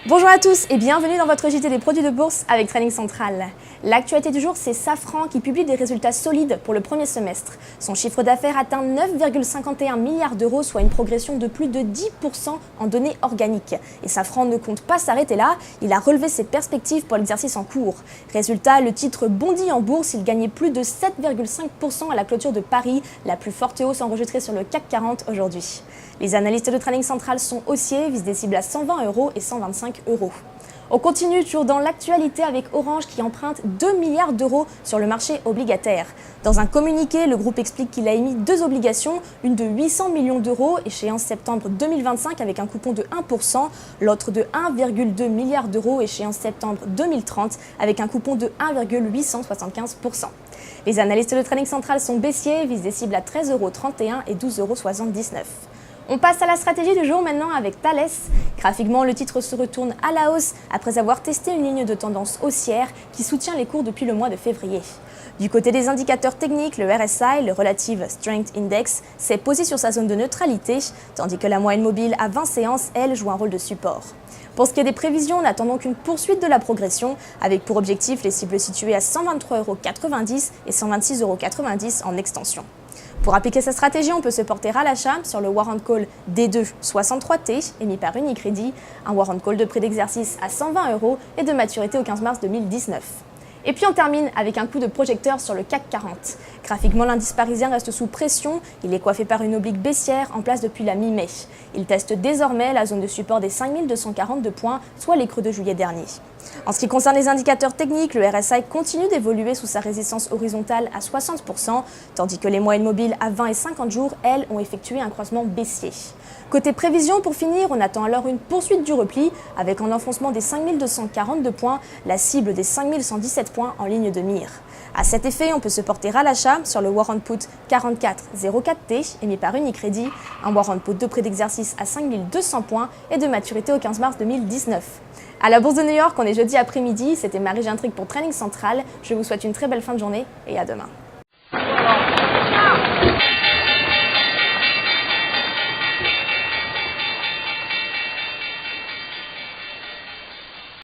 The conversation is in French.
Bonjour à tous et bienvenue dans votre JT des produits de bourse avec Trading Central. L'actualité du jour, c'est Safran qui publie des résultats solides pour le premier semestre. Son chiffre d'affaires atteint 9,51 milliards d'euros, soit une progression de plus de 10% en données organiques. Et Safran ne compte pas s'arrêter là, il a relevé ses perspectives pour l'exercice en cours. Résultat, le titre bondit en bourse, il gagnait plus de 7,5% à la clôture de Paris, la plus forte hausse enregistrée sur le CAC 40 aujourd'hui. Les analystes de Trading Central sont haussiers, visent des cibles à 120 € et 125 €. On continue toujours dans l'actualité avec Orange qui emprunte 2 milliards d'euros sur le marché obligataire. Dans un communiqué, le groupe explique qu'il a émis deux obligations, une de 800 millions d'euros, échéance septembre 2025 avec un coupon de 1%, l'autre de 1,2 milliard d'euros, échéance septembre 2030 avec un coupon de 1,875%. Les analystes de Trading Central sont baissiers, visent des cibles à 13,31 € et 12,79 €. On passe à la stratégie du jour maintenant avec Thales. Graphiquement, le titre se retourne à la hausse après avoir testé une ligne de tendance haussière qui soutient les cours depuis le mois de février. Du côté des indicateurs techniques, le RSI, le Relative Strength Index, s'est posé sur sa zone de neutralité, tandis que la moyenne mobile à 20 séances, elle, joue un rôle de support. Pour ce qui est des prévisions, on attend donc une poursuite de la progression, avec pour objectif les cibles situées à 123,90 € et 126,90 € en extension. Pour appliquer cette stratégie, on peut se porter à l'achat sur le Warrant Call D2 63T, émis par Unicredit, un Warrant Call de prix d'exercice à 120 € et de maturité au 15 mars 2019. Et puis on termine avec un coup de projecteur sur le CAC 40. Graphiquement, l'indice parisien reste sous pression, il est coiffé par une oblique baissière en place depuis la mi-mai. Il teste désormais la zone de support des 5242 points, soit les creux de juillet dernier. En ce qui concerne les indicateurs techniques, le RSI continue d'évoluer sous sa résistance horizontale à 60%, tandis que les moyennes mobiles à 20 et 50 jours, elles, ont effectué un croisement baissier. Côté prévision, pour finir, on attend alors une poursuite du repli, avec un enfoncement des 5242 points, la cible des 5117 points en ligne de mire. À cet effet, on peut se porter à l'achat sur le Warrant Put 4404T, émis par Unicredit, un Warrant Put de prix d'exercice à 5200 points et de maturité au 15 mars 2019. À la Bourse de New York, on est jeudi après-midi, c'était Marie Gintric pour Trading Central. Je vous souhaite une très belle fin de journée et à demain.